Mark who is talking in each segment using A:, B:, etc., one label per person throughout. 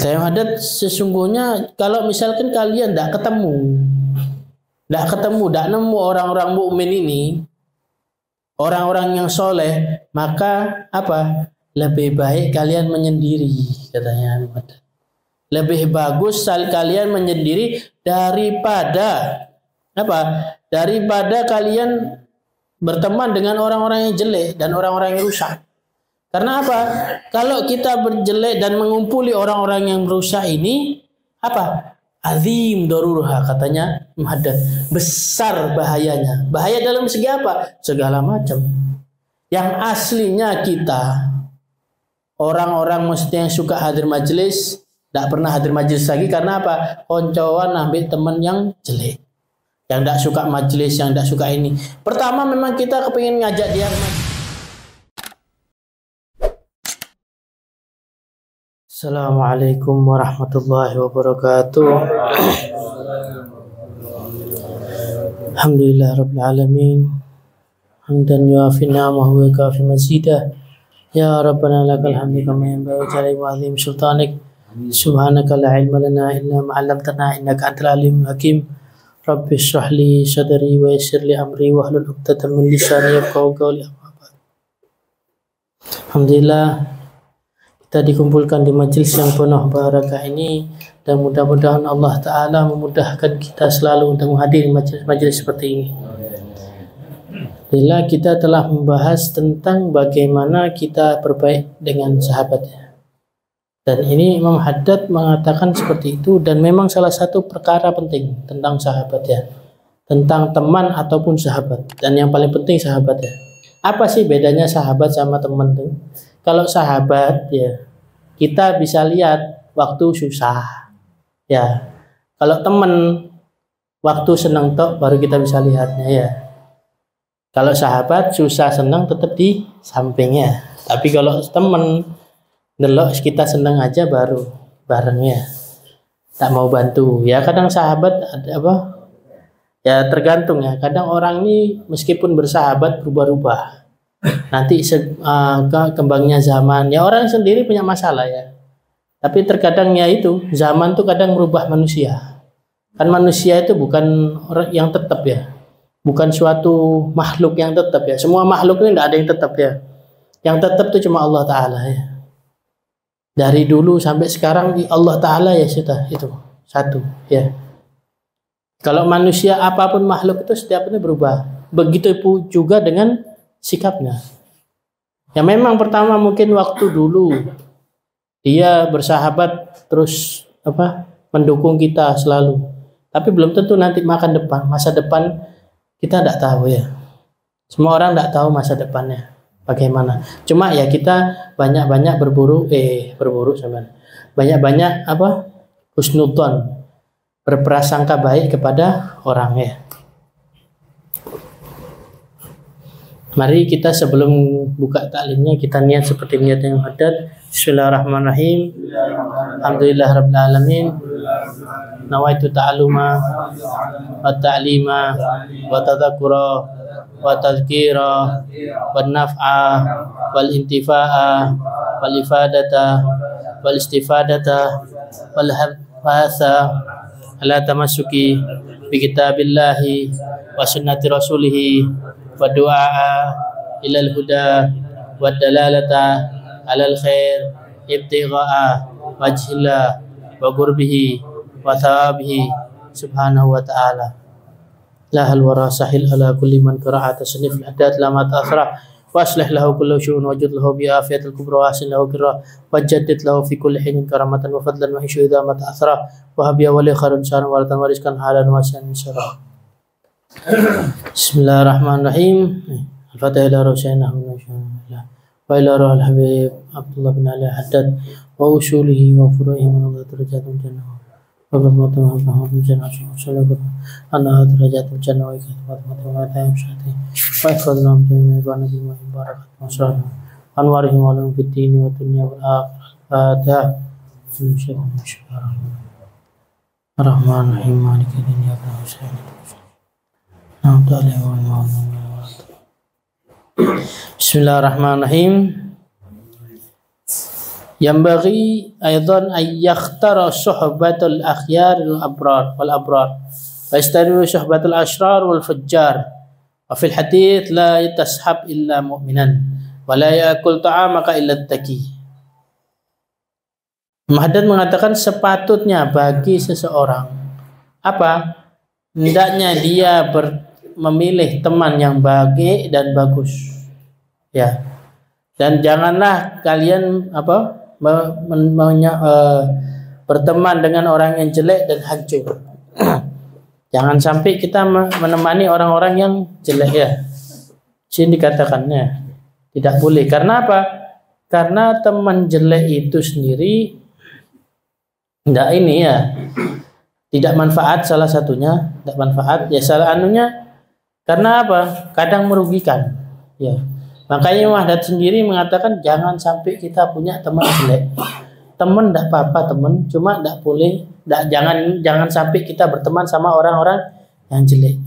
A: Saya hadat sesungguhnya kalau misalkan kalian tidak nemu orang-orang mukmin ini, orang-orang yang soleh, maka apa? Lebih baik kalian menyendiri, katanya Haddad. Lebih bagus kalian menyendiri daripada apa? Daripada kalian berteman dengan orang-orang yang jelek dan orang-orang yang rusak. Karena apa? Kalau kita berjelek dan mengumpuli orang-orang yang merusak ini, apa? Azim darurha, katanya Haddad. Besar bahayanya. Bahaya dalam segi apa? Segala macam. Yang aslinya kita, orang-orang maksudnya yang suka hadir majelis, tidak pernah hadir majelis lagi karena apa? Koncoan ambil teman yang jelek, yang tidak suka majelis, yang tidak suka ini. Pertama memang kita kepingin ngajak dia. Assalamualaikum warahmatullahi wabarakatuh. Alhamdulillah rabbil alamin. Hamdan yuafi ni'amahu wa yukafi mazidah. Ya Rabbana lakal hamdu kama yanbaghi li jalali wa 'azimi sultanik. Subhanaka la ilma lana illa ma 'allamtana innaka antal alimul hakim. Rabbi shrah li sadri wa yassir li amri wa hlul 'uqdatam min lisani yafqahu qawli. Alhamdulillah kita dikumpulkan di majelis yang penuh barakah ini, dan mudah-mudahan Allah Ta'ala memudahkan kita selalu untuk menghadiri majelis seperti ini. Bila kita telah membahas tentang bagaimana kita berbaik dengan sahabatnya, dan ini Imam Haddad mengatakan seperti itu, dan memang salah satu perkara penting tentang sahabatnya, tentang teman ataupun sahabat, dan yang paling penting sahabatnya. Apa sih bedanya sahabat sama teman tuh? Kalau sahabat ya kita bisa lihat waktu susah ya. Kalau teman waktu senang tok baru kita bisa lihatnya ya. Kalau sahabat susah senang tetap di sampingnya. Tapi kalau teman delok kita senang aja baru barengnya. Tak mau bantu. Ya kadang sahabat ada apa? Ya tergantung ya. Kadang orang ini meskipun bersahabat berubah-ubah. Nanti kembangnya zaman ya, orang sendiri punya masalah ya, tapi terkadang ya itu zaman tuh kadang merubah manusia. Kan manusia itu bukan orang yang tetap ya, bukan suatu makhluk yang tetap ya. Semua makhluk ini tidak ada yang tetap ya. Yang tetap itu cuma Allah Ta'ala ya. Dari dulu sampai sekarang Allah Ta'ala ya sudah itu satu ya. Kalau manusia apapun makhluk itu setiap ini berubah. Begitu juga dengan sikapnya. Ya memang pertama mungkin waktu dulu dia bersahabat terus apa mendukung kita selalu. Tapi belum tentu nanti masa depan kita tidak tahu ya. Semua orang tidak tahu masa depannya bagaimana. Cuma ya kita banyak-banyak banyak-banyak apa? Husnudzon, berprasangka baik kepada orang ya. Mari kita sebelum buka taklimnya kita niat seperti niat yang Haddad. Bismillahirrahmanirrahim. Alhamdulillah rabbil alamin. Nawaitu ta'alluma wa ta'lima wa tadhakkura wa tadhkira wa naf'a wal intifa'a wal ifadata wal istifadata wal hadfatha ala tamassuki bi kitabillahi wa sunnati rasulih wa du'a ilal huda wa dalalata alal khair ibtigha'a wajhillah wa qurbihi wa thawabihi subhanahu wa ta'ala. Lahal wara sahil ala kulli man qara'a tasnif al-haddad lama ta'asra wa aslih lahu kullu syu'un wajud lahu bi afiyatil kubra wa asin lahu qira wa jaddid lahu fi kulli hinin karamatan wa fadlan wa hishu idha ma ta'asra wa habiya wali kharun syarun wa ratan wariskan halan wa syan syarah. Bismillahirrahmanirrahim. Al-Fatihah ila Rasulina wa ila Ruhul Habib Abdullah bin Ali Haddad wa usulihi wa furu'ihi wa darajatul jannah wa barakatul jannah sallallahu anna darajatul jannah wa ikhtiratul syati wa ifadna bi nabi wa barakat masyaallah anwarihi wa lam fid din wa dunya wal akhirah. Ar-Rahmanir-Rahim maliki yaumiddin. Bismillahirrahmanirrahim. Yambaghi aidan ay yakhtara suhbatul akhyar wal abrar wa yastanibu suhbatul ashrar wal fujjar. Wa fil hadits la tashab illa mu'minan wa la ya'kul ta'amaka illa taqi. Haddad mengatakan sepatutnya bagi seseorang apa? Hendaknya dia memilih teman yang baik dan bagus. Ya. Dan janganlah kalian berteman dengan orang yang jelek dan hancur. Jangan sampai kita menemani orang-orang yang jelek ya. Sini dikatakannya tidak boleh. Karena apa? Karena teman jelek itu sendiri tidak manfaat, salah satunya tidak manfaat ya, salah anunya karena apa? Kadang merugikan ya. Makanya Wahdat sendiri mengatakan jangan sampai kita punya teman jelek. Teman tidak apa-apa teman, cuma tidak boleh, jangan sampai kita berteman sama orang-orang yang jelek.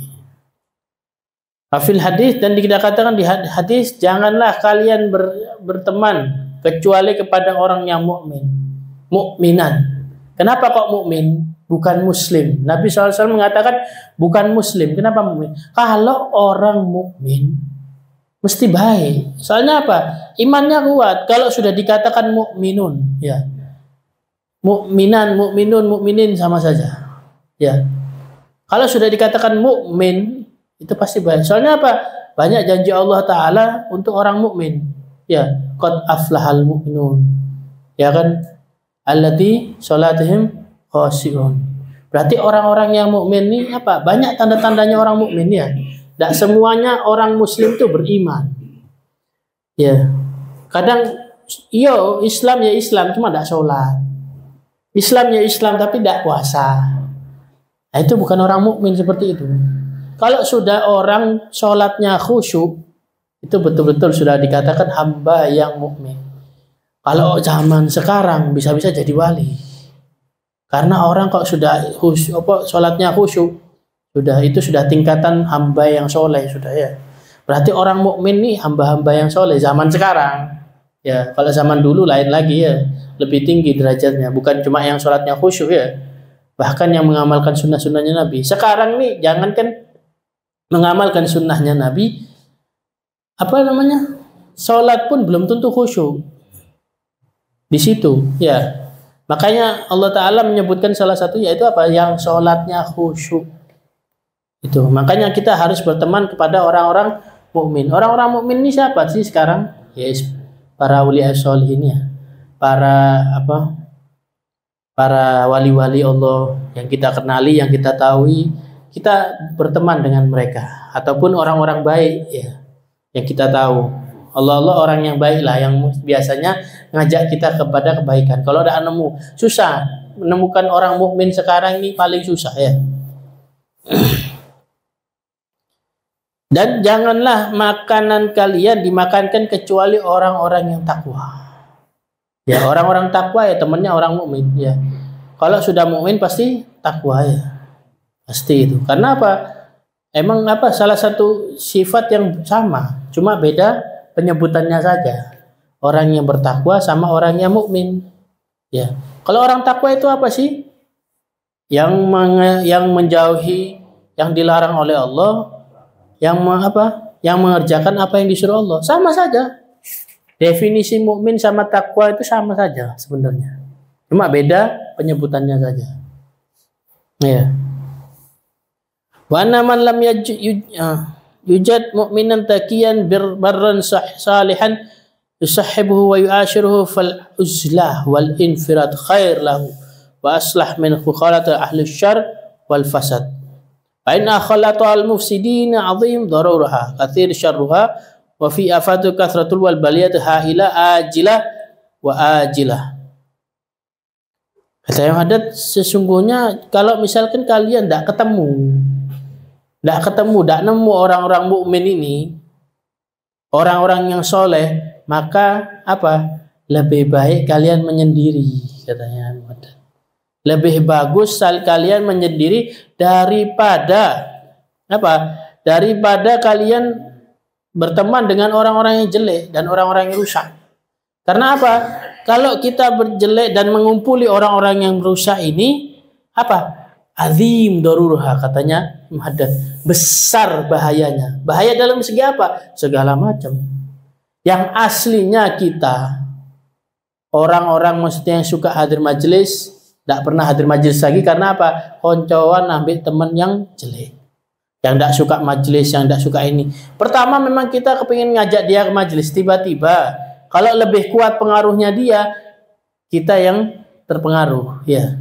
A: Fil hadis, dan dikatakan di hadis, janganlah kalian berteman kecuali kepada orang yang mukminan. Kenapa kok mukmin? Bukan muslim. Nabi SAW mengatakan bukan muslim. Kenapa mukmin? Kalau orang mukmin mesti baik. Soalnya apa? Imannya kuat. Kalau sudah dikatakan mukminun, ya. Mukminin sama saja. Ya. Kalau sudah dikatakan mukmin, itu pasti baik. Soalnya apa? Banyak janji Allah Ta'ala untuk orang mukmin. Ya. Qad aflahal mu'minun. Ya kan? Allati sholatihim khashi'un. Berarti orang-orang yang mukmin ini apa? Banyak tanda-tandanya orang mukmin ya. Tidak semuanya orang muslim itu beriman. Ya. Kadang Islam ya Islam cuma tidak sholat. Islam ya Islam tapi tidak puasa. Nah, itu bukan orang mukmin seperti itu. Kalau sudah orang sholatnya khusyuk, itu betul-betul sudah dikatakan hamba yang mukmin. Kalau zaman sekarang bisa-bisa jadi wali. Karena orang kok sudah sholatnya khusyuk, itu sudah tingkatan hamba yang soleh sudah ya. Berarti orang mukmin nih hamba-hamba yang soleh zaman sekarang. Ya, kalau zaman dulu lain lagi ya, lebih tinggi derajatnya. Bukan cuma yang sholatnya khusyuk ya, bahkan yang mengamalkan sunnah-sunnahnya Nabi. Sekarang nih jangankan mengamalkan sunnahnya Nabi, sholat pun belum tentu khusyuk. Di situ ya, makanya Allah Ta'ala menyebutkan salah satu yaitu apa? Yang sholatnya khusyuk itu. Makanya kita harus berteman kepada orang-orang mukmin. Orang-orang mukmin ini siapa sih sekarang? Yes, para auliya sholihin ya, para wali-wali Allah yang kita kenali, yang kita tahu, kita berteman dengan mereka. Ataupun orang-orang baik ya, yang kita tahu. Allah orang yang baik lah, yang biasanya ngajak kita kepada kebaikan. Kalau udah susah menemukan orang mukmin sekarang ini, paling susah ya. Dan janganlah makanan kalian dimakankan kecuali orang-orang yang takwa. Ya, orang-orang takwa ya temannya orang mukmin ya. Kalau sudah mukmin pasti takwa ya. Pasti itu. Karena apa? Emang salah satu sifat yang sama, cuma beda penyebutannya saja. Orang yang bertakwa sama orang yang mukmin. Ya. Kalau orang takwa itu apa sih? Yang menjauhi yang dilarang oleh Allah, yang mengerjakan apa yang disuruh Allah. Sama saja. Definisi mukmin sama takwa itu sama saja sebenarnya. Cuma beda penyebutannya saja. Ya. Wa anna man lam yujad mu'minan taqiyan barran salihan yusahibuhu wa yu'ashiruhu fal uzlah wal infirad khair lahu wa aslah min khukhalat ahli syarr wal fasad. Fa inna khalata al mufsidin 'azim daruraha kathir syarruha wa fi afatu kathratul wal baliyat haila ajilah wa ajilah. Kata yang Haddad, sesungguhnya kalau misalkan kalian tidak nemu orang-orang mukmin ini, orang-orang yang soleh, maka lebih baik kalian menyendiri, katanya Haddad. Lebih bagus kalian menyendiri daripada kalian berteman dengan orang-orang yang jelek dan orang-orang yang rusak. Karena apa? kalau kita berjelek dan mengumpuli orang-orang yang merusak ini, apa? Azim daruruha, katanya Muhaddats. Besar bahayanya. Bahaya dalam segi apa? Segala macam. Yang aslinya kita, orang-orang maksudnya yang suka hadir majelis, tidak pernah hadir majelis lagi karena apa? Koncoan ambil teman yang jelek, yang tidak suka majelis, yang tidak suka ini. Pertama memang kita kepingin ngajak dia ke majelis, tiba-tiba kalau lebih kuat pengaruhnya dia, kita yang terpengaruh, ya.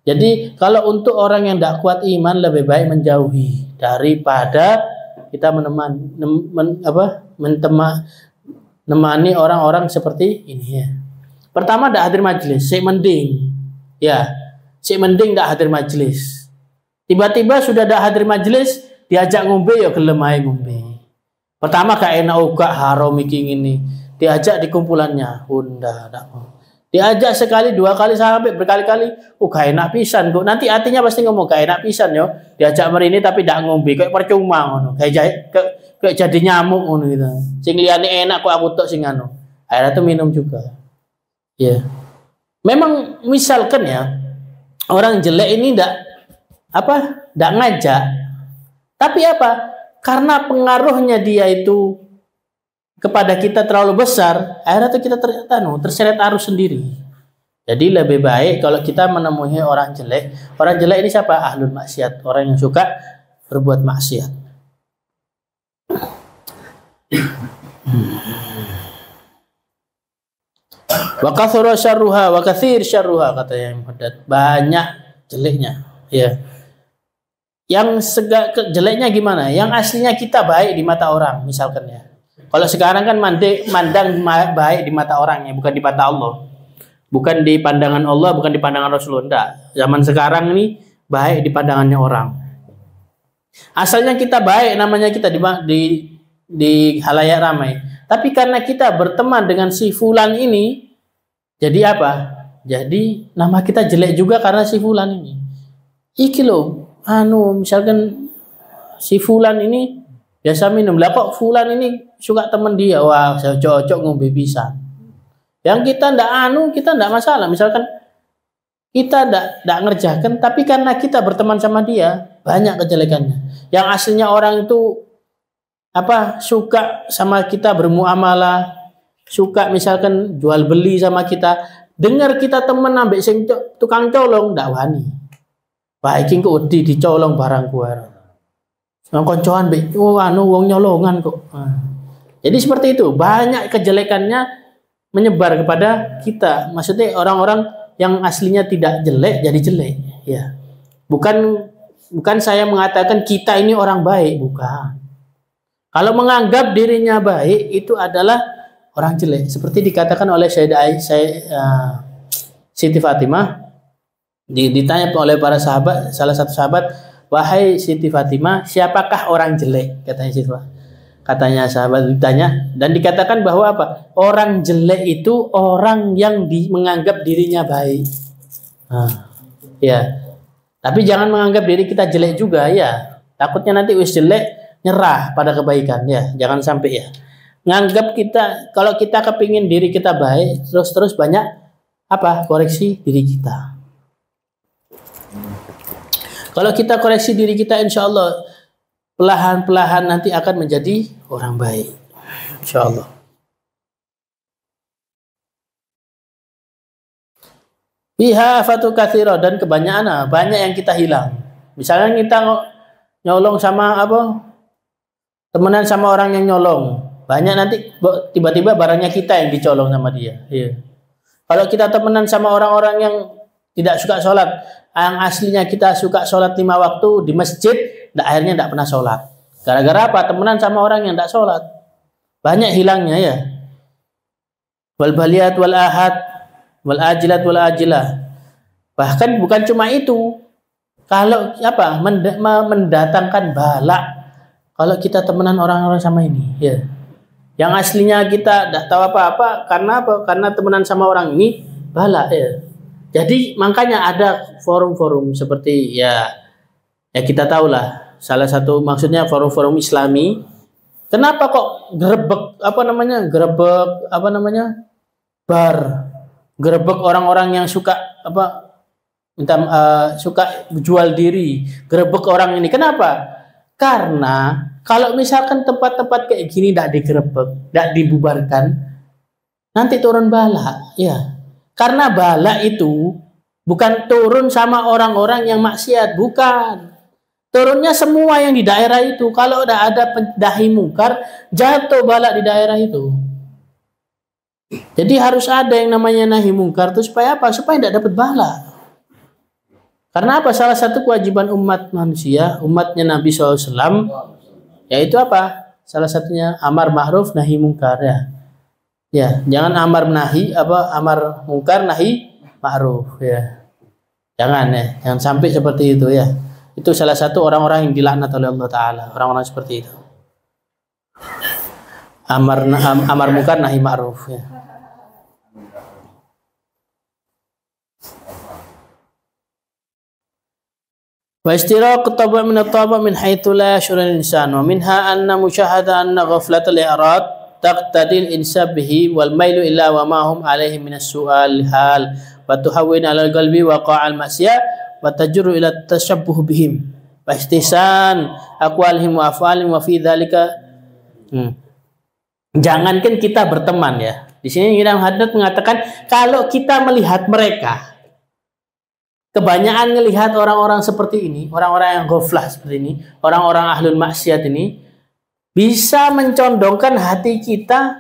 A: Jadi kalau untuk orang yang tidak kuat iman, lebih baik menjauhi daripada kita menemani orang-orang seperti ini, ya. Pertama tidak hadir majelis, sik mending, ya, sik mending tidak hadir majelis. Tiba-tiba sudah tidak hadir majelis, diajak ngombe ya gelem ae ngombe. Pertama gak enak uga haram iki ini. Diajak di kumpulannya, bunda tidak mau. Diajak sekali, dua kali sampai berkali-kali, gak enak pisan kok. Nanti hatinya pasti ngomong gak enak pisan yo. Diajak merini tapi tidak ngombe, kayak percuma ngono. Kayak jadi nyamuk ngono gitu. Sing liyane enak kok aku tok sing anu. Akhirnya tuh minum juga. Ya. Memang misalkan ya, orang jelek ini tidak ngajak. Tapi apa? Karena pengaruhnya dia itu kepada kita terlalu besar, akhirnya tuh kita terseret arus sendiri. Jadi lebih baik kalau kita menemui orang jelek. Orang jelek ini siapa? Ahlul maksiat, orang yang suka berbuat maksiat. Wa kathura syarruha wa katsir syarruha, kata yang Muhaddats. Banyak jeleknya, ya. Yang jeleknya gimana? Yang aslinya kita baik di mata orang, misalkan ya. Kalau sekarang kan mandang baik di mata orangnya, bukan di mata Allah. Bukan di pandangan Allah, bukan di pandangan Rasulullah. Enggak. Zaman sekarang ini baik di pandangannya orang. Asalnya kita baik, namanya kita di halayak ramai. Tapi karena kita berteman dengan si fulan ini, jadi apa? Jadi nama kita jelek juga karena si fulan ini. Iki loh, misalkan si fulan ini biasa minum, lah kok fulan ini suka temen dia, wah saya cocok ngombe pisan. Yang kita ndak masalah, misalkan kita ndak ngerjakan, tapi karena kita berteman sama dia, banyak kejelekannya. Yang aslinya orang itu suka sama kita bermuamalah, suka misalkan jual beli sama kita, dengar kita temen ambek sing tukang colong, ndak wani. Baik iki kok dicolong barang gua. Yang koncoan wong nyolongan kok. Jadi seperti itu, banyak kejelekannya menyebar kepada kita. Maksudnya orang-orang yang aslinya tidak jelek jadi jelek, ya. Bukan saya mengatakan kita ini orang baik, bukan. Kalau menganggap dirinya baik itu adalah orang jelek. Seperti dikatakan oleh Siti Fatimah, ditanya oleh para sahabat, salah satu sahabat, wahai Siti Fatimah, siapakah orang jelek? Katanya sahabat ditanya, dan dikatakan bahwa apa? Orang jelek itu orang yang menganggap dirinya baik. Ya. Tapi jangan menganggap diri kita jelek juga, ya. Takutnya nanti wis jelek nyerah pada kebaikan, ya. Jangan sampai, ya. Nganggap kalau kita kepingin diri kita baik, terus banyak koreksi diri kita. Kalau kita koreksi diri kita, insya Allah pelahan-pelahan nanti akan menjadi orang baik, insya Allah. Biha fatu katsira, dan kebanyakan banyak yang kita hilang. Misalnya kita nyolong sama temenan sama orang yang nyolong, banyak nanti tiba-tiba barangnya kita yang dicolong sama dia. Ya. Kalau kita temenan sama orang-orang yang tidak suka sholat, yang aslinya kita suka sholat 5 waktu di masjid, akhirnya tidak pernah sholat. Gara-gara apa? Temenan sama orang yang tidak sholat. Banyak hilangnya, ya. Wal baliyat wal ahad wal ajilat wal ajilah. Bahkan bukan cuma itu. Kalau mendatangkan balak kalau kita temenan orang-orang sama ini, ya. Yang aslinya kita tidak tahu apa-apa, karena apa? Karena temenan sama orang ini balak, ya. Jadi makanya ada forum-forum seperti ya kita tahulah, salah satu maksudnya forum-forum Islami. Kenapa kok gerebek bar? gerebek orang-orang yang suka apa suka jual diri, gerebek orang ini. Kenapa? Karena kalau misalkan tempat-tempat kayak gini tidak digerebek, tidak dibubarkan, nanti turun bala, ya. Karena bala itu bukan turun sama orang-orang yang maksiat, bukan. Turunnya semua yang di daerah itu. Kalau udah ada pendahi mungkar, jatuh bala di daerah itu. Jadi harus ada yang namanya nahi mungkar itu supaya apa? Supaya tidak dapat bala. Karena apa? Salah satu kewajiban umat manusia, umatnya Nabi SAW, yaitu apa? Salah satunya amar ma'ruf nahi mungkar, ya. Ya, jangan amar mungkar nahi ma'ruf, ya. Jangan, ya, jangan sampai seperti itu, ya. Itu salah satu orang-orang yang dilaknat oleh Allah Taala, orang-orang seperti itu. Amar mungkar nahi ma'ruf, ya. Wa istiraq at-taba' min at-taba' min haythu la yash'uru al-insan wa minha anna mushahada anna ghaflat al-i'rad taqtadi al-insab bihi wal mailu illa wa ma hum alayhi min as-su'al hal wa tuhawwin 'ala al-qalbi waqa' al-ma'siyah wa tajru ila at-tashabbuh bihim wa ihtisan aqwalihim wa af'alihim wa fi dhalika jangankan kita berteman, ya. Di sini Imam Haddad mengatakan kalau kita melihat mereka, kebanyakan melihat orang-orang seperti ini, orang-orang yang ghaflah seperti ini, orang-orang ahlul maksiat ini, bisa mencondongkan hati kita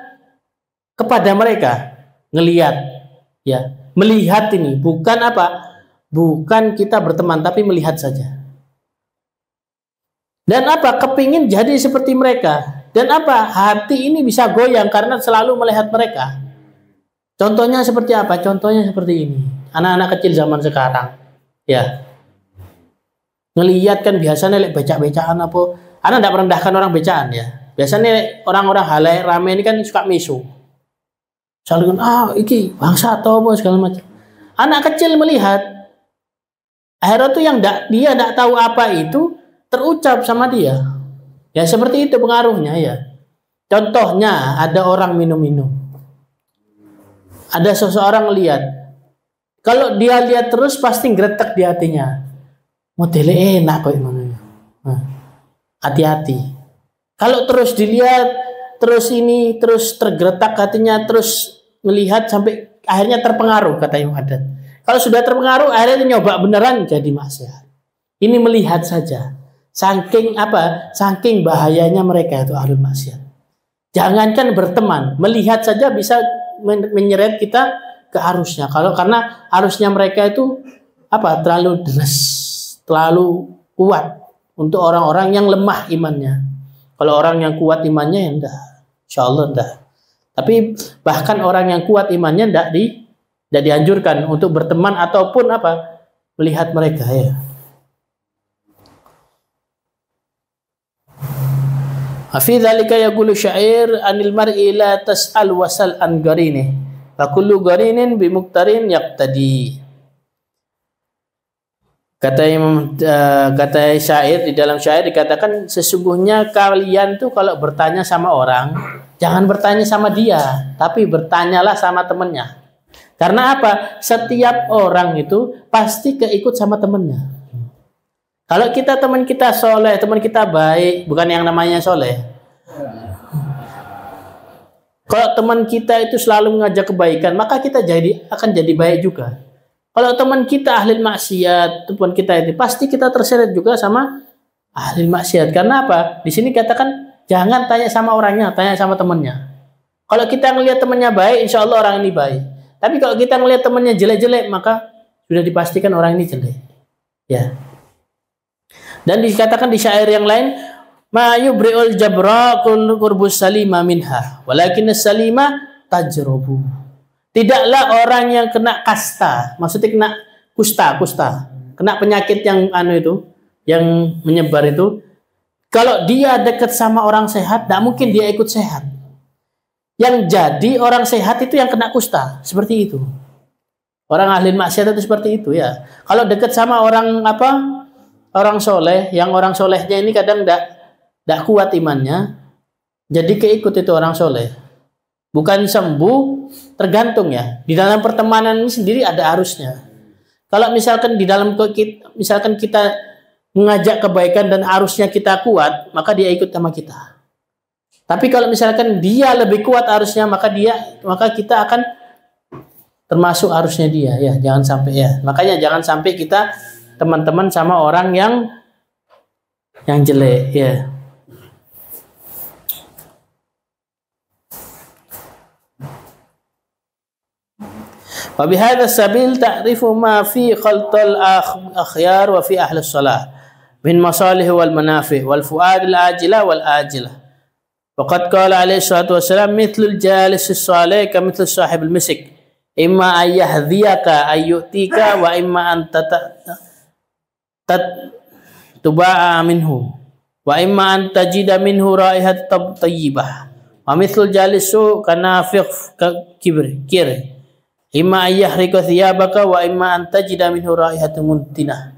A: kepada mereka. Ngelihat, ya, melihat ini bukan apa? Bukan kita berteman, tapi melihat saja. Dan apa? Kepingin jadi seperti mereka. Dan apa? Hati ini bisa goyang karena selalu melihat mereka. Contohnya seperti apa? Contohnya seperti ini. Anak-anak kecil zaman sekarang, ya, ngelihat kan biasanya becak-becakan apa. Anak tidak merendahkan orang becaan, ya. Biasanya orang-orang halayak ramai ini kan suka misu. Selalu kan, iki bangsa atau apa segala macam. Anak kecil melihat, akhirnya tuh yang dia tidak tahu apa itu terucap sama dia. Ya seperti itu pengaruhnya, ya. Contohnya ada orang minum-minum. Ada seseorang lihat. Kalau dia lihat terus pasti gretek di hatinya. Modelnya enak kok gimana. Hati-hati. Kalau terus dilihat, terus ini terus tergeletak hatinya, terus melihat sampai akhirnya terpengaruh, kata Imam Haddad. Kalau sudah terpengaruh akhirnya nyoba beneran jadi maksiat. Ini melihat saja. Saking apa? Saking bahayanya mereka itu ahlul maksiat. Jangankan berteman, melihat saja bisa menyeret kita ke arusnya. Karena arusnya mereka itu apa? Terlalu deras, terlalu kuat untuk orang-orang yang lemah imannya. Kalau orang yang kuat imannya ya enggak, insyaallah enggak. Tapi bahkan orang yang kuat imannya enggak dianjurkan untuk berteman ataupun apa? Melihat mereka, ya. Fi dzalika yaqulu syair anil mar'i la tas'al wasal an garine wa kullu garinin bi muqtarin yaqtadi. Kata syair, di dalam syair dikatakan sesungguhnya kalian tuh kalau bertanya sama orang jangan bertanya sama dia, tapi bertanyalah sama temannya. Karena apa? Setiap orang itu pasti keikut sama temannya. Kalau teman kita soleh, teman kita baik, bukan yang namanya soleh. Kalau teman kita itu selalu mengajak kebaikan, maka kita akan jadi baik juga. Kalau teman kita ahli maksiat, teman kita itu pasti kita terseret juga sama ahli maksiat. Karena apa? Di sini katakan jangan tanya sama orangnya, tanya sama temannya. Kalau kita ngelihat temannya baik, insya Allah orang ini baik. Tapi kalau kita ngelihat temannya jelek-jelek, maka sudah dipastikan orang ini jelek. Ya. Dan dikatakan di syair yang lain, ma yubri'ul jabra qurbus salima minha, walakin as-salima tajrubu. Tidaklah orang yang kena kasta, maksudnya kena kusta, kena penyakit yang yang menyebar itu, kalau dia dekat sama orang sehat, tidak mungkin dia ikut sehat. Yang jadi orang sehat itu yang kena kusta, seperti itu. Orang ahli maksiat itu seperti itu, ya. Kalau dekat sama orang orang soleh, yang orang solehnya ini kadang tidak kuat imannya, jadi keikut itu orang soleh. Bukan sembuh, tergantung ya. Di dalam pertemanan ini sendiri ada arusnya. Kalau misalkan di dalam misalkan kita mengajak kebaikan dan arusnya kita kuat, maka dia ikut sama kita. Tapi kalau misalkan dia lebih kuat arusnya, maka kita akan termasuk arusnya dia ya. Jangan sampai ya. Makanya jangan sampai kita teman-teman sama orang yang jelek ya. Wa bihadza sabil ta'rifu ma fi khaltal akhyar wa fi ahli shalah min masalih wal manafi wal fuad al ajila wal ajila. Waqad qala alaihi salatu wassalam mithlul jalis as-salih ka mithl sahib al-misik imma ay yahdiyaka ay yu'tika wa imma an tuba'a minhu wa imma an tajida minhu raihat tayyibah wa mithlul jalisu kanafiq kibri imma ay yahrika thiyabaka wa imma an tajida minhu raihat muntinah.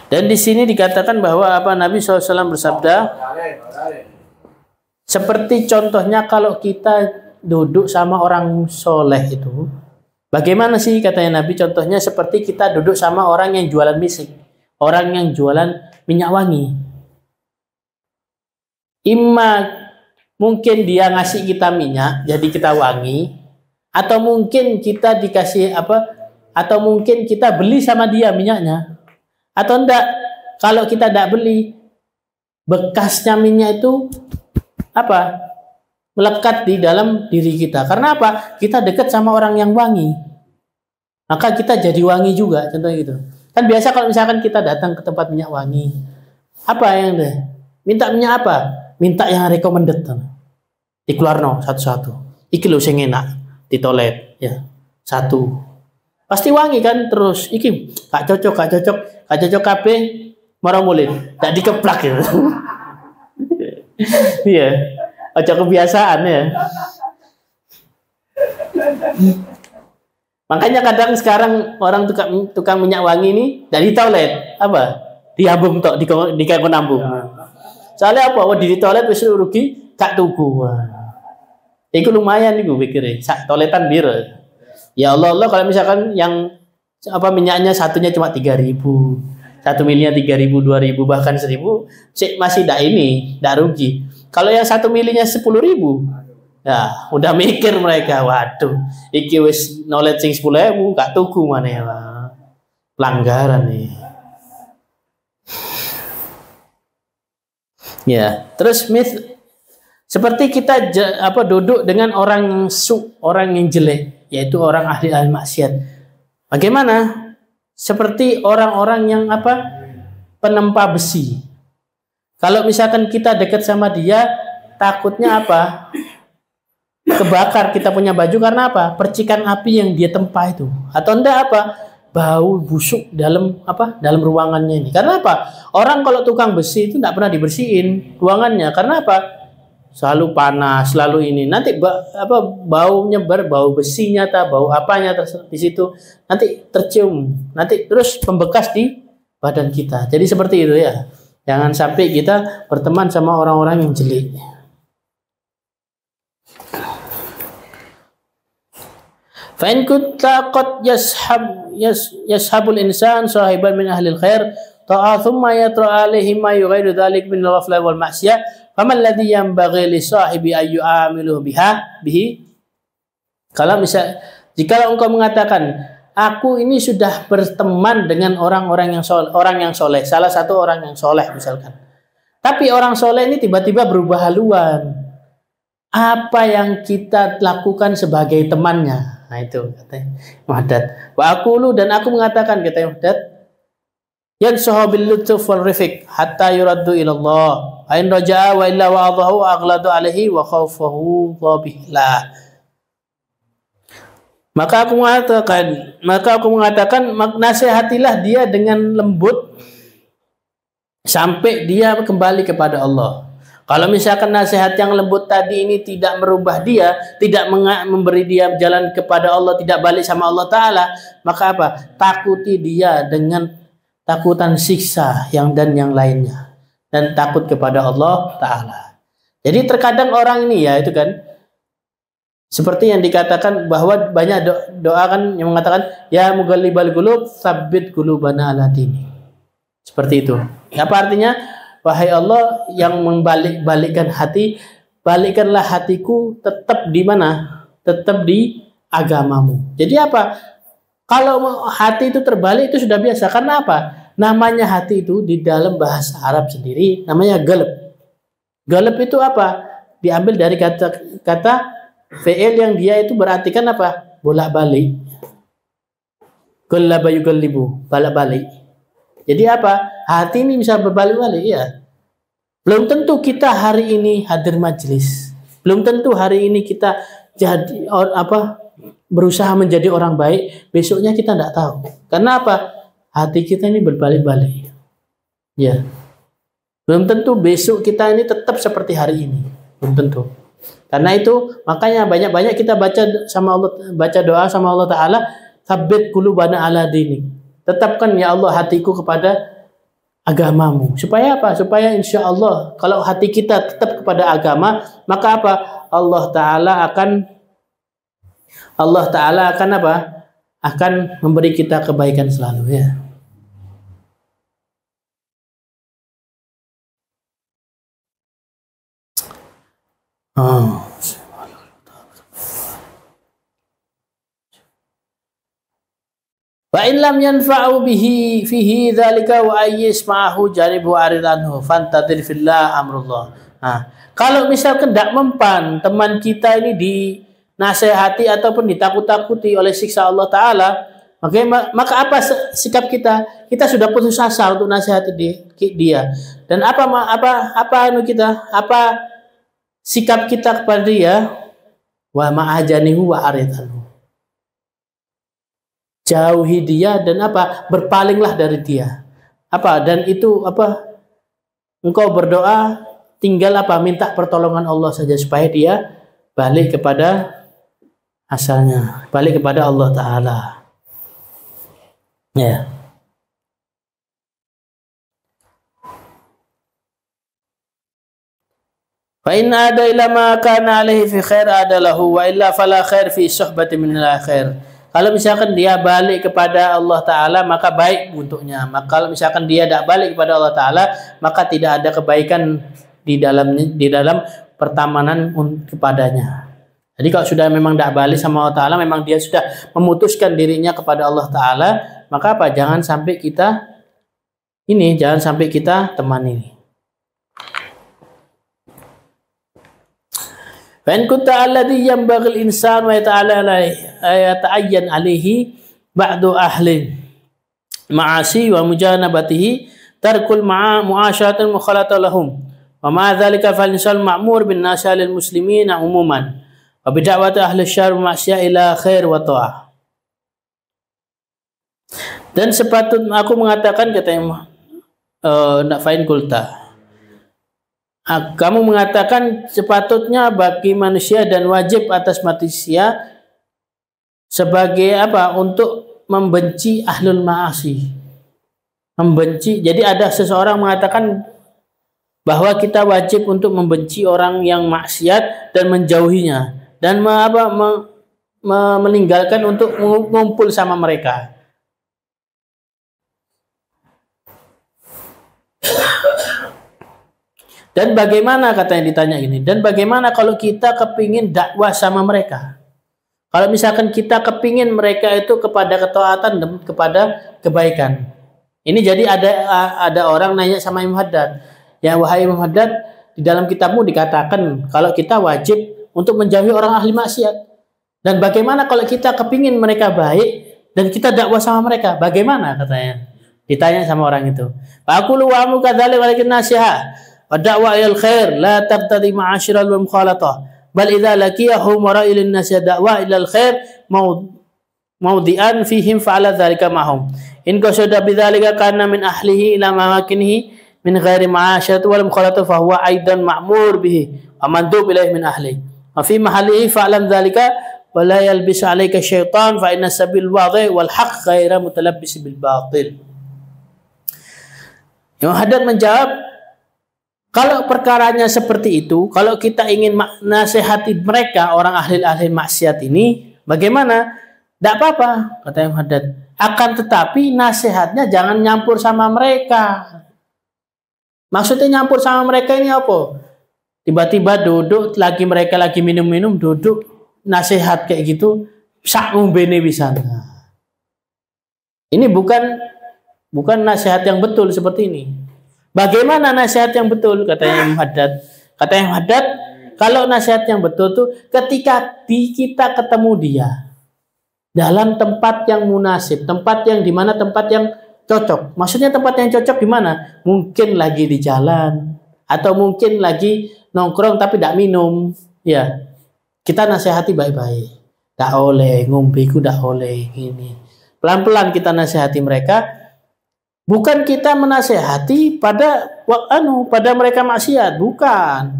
A: Dan di sini dikatakan bahwa Nabi SAW bersabda, seperti contohnya kalau kita duduk sama orang soleh itu, bagaimana sih katanya Nabi? Contohnya seperti kita duduk sama orang yang jualan misik, orang yang jualan minyak wangi. Imma mungkin dia ngasih kita minyak, jadi kita wangi, atau mungkin kita dikasih atau mungkin kita beli sama dia minyaknya. Atau enggak, kalau kita tidak beli, bekasnya minyak itu melekat di dalam diri kita. Karena apa? Kita dekat sama orang yang wangi, maka kita jadi wangi juga. Contohnya gitu. Kan biasa kalau misalkan kita datang ke tempat minyak wangi, apa yang deh? Minta minyak apa? Minta yang recommended. Dikeluarno satu-satu. Iki lho sing enak di toilet ya. Satu. Pasti wangi kan terus. Iki gak cocok kabeh marang mulin. Tak dikeplak ya. Iya. Aja kebiasaan ya. Makanya kadang sekarang orang tukang minyak wangi ini dari toilet diambung tok dikanggo nambung. Soalnya di toilet wis rugi gak tuku. Iku lumayan iku pikire. Sak toiletan biru. Ya Allah kalau misalkan yang minyaknya satunya cuma 3.000, 1 milinya 3.000, 2.000 bahkan 1.000, masih ndak rugi. Kalau yang 1 milinya 10.000, ya udah mikir mereka, waduh, iki wis knowledge sing 10.000 gak tuku mana ya, pelanggaran nih. Ya, terus seperti kita duduk dengan orang yang jelek, yaitu orang ahli maksiat. Bagaimana? Seperti orang-orang yang penempa besi. Kalau misalkan kita dekat sama dia, takutnya kebakar kita punya baju karena percikan api yang dia tempa itu. Atau enggak bau busuk dalam ruangannya ini. Karena orang kalau tukang besi itu enggak pernah dibersihin ruangannya. Karena selalu panas, selalu ini. Nanti bau nyebar, bau besinya bau apanya di situ. Nanti tercium, nanti terus membekas di badan kita. Jadi seperti itu ya. Jangan sampai kita berteman sama orang-orang yang jelek. Fa in kunta qad yashabul insan sahiban min ahli al-khair ta'a thumma yatra alaihi ma yughayyiru dhalik min al-ghaflah wal ma'siyah faman alladhi yanbaghi li sahibi ay yu'amilu bihi. Jika engkau mengatakan aku ini sudah berteman dengan orang yang soleh, salah satu orang yang soleh misalkan, tapi orang soleh ini tiba-tiba berubah haluan, apa yang kita lakukan sebagai temannya? Nah itu katanya Muhaddad. Wa aqulu, dan aku mengatakan katanya Muhaddad, yansahu bil lutf wal rifiq hatta yuraddu ila Allah. Ain raja'a wa illa wa'adahu wa aghladu alaihi wa khawfahu dhabihlah. Maka aku mengatakan nasihatilah dia dengan lembut sampai dia kembali kepada Allah. Kalau misalkan nasihat yang lembut tadi ini tidak merubah dia, tidak memberi dia jalan kepada Allah, tidak balik sama Allah Ta'ala, maka takuti dia dengan takutan siksa yang lainnya. dan takut kepada Allah Ta'ala. Jadi terkadang orang ini ya itu kan, seperti yang dikatakan bahwa banyak doa kan yang mengatakan ya mughalibal qulub tsabbit qulubana ala dini. Seperti itu. Apa artinya? Wahai Allah yang membalik-balikkan hati, balikkanlah hatiku tetap di mana? Tetap di agamamu. Jadi apa? Kalau hati itu terbalik itu sudah biasa. Karena apa? Namanya hati itu di dalam bahasa Arab sendiri namanya qalb. Qalb itu apa? Diambil dari kata fi'il yang dia itu berartikan apa? Bolak-balik. Qallaba yuqallibu, bolak-balik. Jadi apa? Hati ini bisa berbalik-balik ya. Belum tentu kita hari ini hadir majelis. Belum tentu hari ini kita jadi berusaha menjadi orang baik. Besoknya kita tidak tahu. Karena apa? Hati kita ini berbalik-balik. Ya. Belum tentu besok kita ini tetap seperti hari ini. Belum tentu. Karena itu makanya banyak-banyak kita baca doa sama Allah Ta'ala, tsabbit qulubana ala dinik. Tetapkan ya Allah hatiku kepada agamamu. Supaya apa? Supaya insya Allah kalau hati kita tetap kepada agama, maka apa? Allah Ta'ala akan apa? Akan memberi kita kebaikan selalu ya. Wa in lam yanfa'u bihi fihi dzalika wa ayyisma'ahu janibu aridanhu fantadir fillah amrullah. Nah, kalau misalkan tidak mempan teman kita ini dinasehati ataupun ditakut-takuti oleh siksa Allah Ta'ala, maka apa sikap kita? Kita sudah putus asa untuk nasihati dia. Dan apa sikap kita kepada dia? Wa ma'ajanihu wa aridanhu. Jauhi dia dan apa? Berpalinglah dari dia. Dan itu engkau berdoa tinggal minta pertolongan Allah saja supaya dia balik kepada asalnya, balik kepada Allah Ta'ala. Ya. Fa in ada ila ma kana alaihi fi khair adalahu wa illa fala khair fi suhbati min al-khair. Kalau misalkan dia balik kepada Allah Ta'ala maka baik untuknya. Maka kalau misalkan dia tidak balik kepada Allah Ta'ala maka tidak ada kebaikan di dalam pertemanan kepadanya. Jadi kalau sudah memang tidak balik sama Allah Ta'ala, memang dia sudah memutuskan dirinya kepada Allah Ta'ala, maka jangan sampai kita teman ini. Fa in kunta alladhi yanbaghi al-insan wa yata'ayyan alayhi ba'du ahli ma'asi wa mujanabatihi tarkul mu'asyaratin mukhalata lahum wa ma dzalika fal insan ma'mur bin nasiha lil muslimina umuman wa bid'awati ahli syarr wa ma'siyah ila khair wa ta'ah. Dan sepatutnya aku mengatakan katanya Nafain Kulta, kamu mengatakan sepatutnya bagi manusia dan wajib atas manusia sebagai untuk membenci ahlul ma'asi. Membenci. Jadi ada seseorang mengatakan bahwa kita wajib untuk membenci orang yang maksiat dan menjauhinya dan meninggalkan untuk mengumpul sama mereka. Dan bagaimana katanya ditanya ini? Dan bagaimana kalau kita kepingin dakwah sama mereka? Kalau misalkan kita kepingin mereka itu kepada ketaatan dan kepada kebaikan. Ini jadi ada orang nanya sama Imam Haddad, ya wahai Imam Haddad, di dalam kitabmu dikatakan kalau kita wajib untuk menjauhi orang ahli maksiat. Dan bagaimana kalau kita kepingin mereka baik dan kita dakwah sama mereka? Bagaimana katanya? Ditanya sama orang itu. Faqulu wa amu kadzalik walakin nasiha. Wa ilal khair la tabtadi ma'asyiral wa mukhalatah bal idza laqiyahum wa ra'ilin nas da'wa ilal khair mawdi'an fihim fa'ala dzalika ma'hum in qasada bidzalika kana min ahlihi ila mamakinihi min ghairi ma'asyirat wal mukhalatah fa huwa aidan ma'mur bihi wa mandub ilaihi min ahli wa fi mahallihi fa'lam dzalika wa la yalbis 'alaika syaitan fa inna sabil wadhi wal haqq ghaira mutalabbis bil batil. Imam Haddad menjawab, Kalau perkaranya seperti itu, kalau kita ingin nasihati mereka, orang ahli-ahli maksiat ini, bagaimana? Tidak apa-apa, kata Imam Haddad. Akan tetapi nasihatnya jangan nyampur sama mereka. Maksudnya nyampur sama mereka ini apa? Tiba-tiba duduk, mereka lagi minum-minum, duduk, nasihat kayak gitu, sak ngumbene bisa. Ini bukan nasihat yang betul seperti ini. Bagaimana nasihat yang betul? Katanya Imam Haddad. Kata Imam Haddad, kalau nasihat yang betul tuh ketika kita ketemu dia dalam tempat yang munasib, tempat yang dimana tempat yang cocok. Maksudnya tempat yang cocok di mana? Mungkin lagi di jalan atau mungkin lagi nongkrong tapi tidak minum. Ya, kita nasihati baik-baik. Tak oleh ngombe, ku tak oleh ini. Pelan-pelan kita nasihati mereka. Bukan kita menasehati pada mereka maksiat, bukan.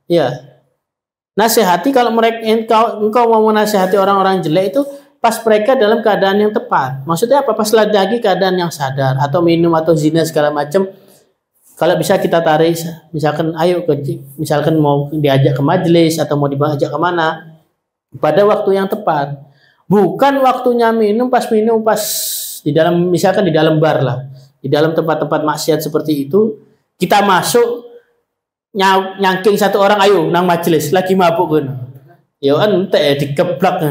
A: Ya. Nasihati kalau engkau mau menasehati orang-orang jelek itu pas mereka dalam keadaan yang tepat. Maksudnya apa? Pas lagi keadaan yang sadar atau minum atau zina segala macam. Kalau bisa kita tarik, misalkan misalkan mau diajak ke majelis atau mau diajak kemana pada waktu yang tepat. Bukan waktunya pas di dalam, misalkan di dalam bar lah. Di dalam tempat-tempat maksiat seperti itu, kita masuk nyangking satu orang, ayo nang majelis lagi mabuk kan. Ya ente dikeblak.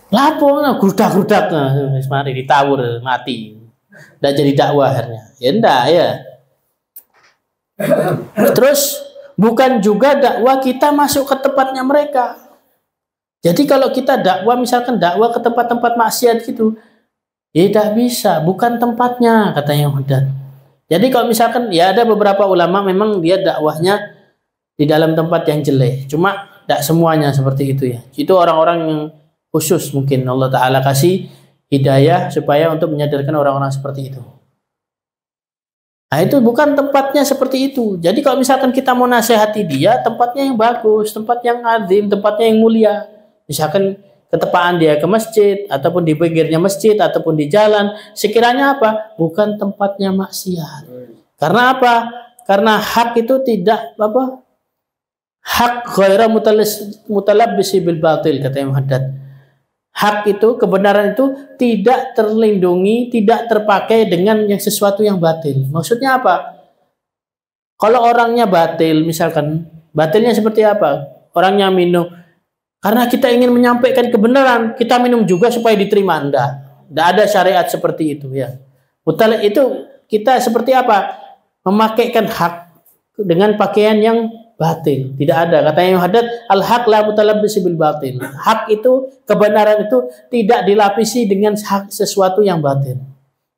A: Lapo grudak-grudak wis mari ditawur mati. Ndak jadi dakwah akhirnya. Ya ndak ya. Terus bukan juga dakwah kita masuk ke tempatnya mereka. Jadi kalau kita dakwah, misalkan dakwah ke tempat-tempat maksiat gitu, ya tidak bisa, bukan tempatnya, katanya Haddad. Jadi kalau misalkan ya ada beberapa ulama memang dia dakwahnya di dalam tempat yang jelek. Cuma tidak semuanya seperti itu ya. Itu orang-orang yang khusus mungkin Allah Ta'ala kasih hidayah supaya untuk menyadarkan orang-orang seperti itu. Nah itu bukan tempatnya seperti itu. Jadi kalau misalkan kita mau nasihati dia, tempatnya yang bagus, tempat yang azim, tempatnya yang mulia. Misalkan ketepaan dia ke masjid, ataupun di pinggirnya masjid, ataupun di jalan. Sekiranya apa? Bukan tempatnya maksiat. Karena apa? Karena hak itu tidak apa? Hak ghaira mutalabbisi bil batil, kata Imam Haddad. Hak itu, kebenaran itu tidak terlindungi, tidak terpakai dengan yang sesuatu yang batil. Maksudnya apa? Kalau orangnya batil, misalkan, batilnya seperti apa? Orangnya minum. Karena kita ingin menyampaikan kebenaran, kita minum juga supaya diterima. Tidak ada syariat seperti itu ya. Mutalib itu kita seperti apa? Memakaikan hak dengan pakaian yang batil. Tidak ada. Katanya Haddad, al-haq la mutalabbis bil batil. Hak itu, kebenaran itu tidak dilapisi dengan sesuatu yang batil.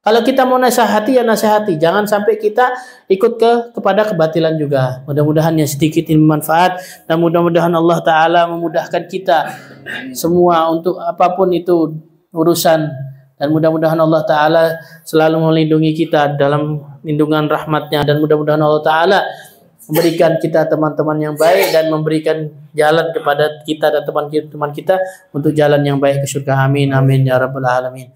A: Kalau kita mau nasihati, ya nasihati. Jangan sampai kita ikut kepada kebatilan juga. Mudah-mudahan yang sedikit ini bermanfaat. Dan mudah-mudahan Allah Ta'ala memudahkan kita semua untuk apapun itu urusan. Dan mudah-mudahan Allah Ta'ala selalu melindungi kita dalam lindungan rahmatnya. Dan mudah-mudahan Allah Ta'ala memberikan kita teman-teman yang baik dan memberikan jalan kepada kita dan teman-teman kita untuk jalan yang baik ke surga. Amin. Amin. Ya Rabbal Alamin.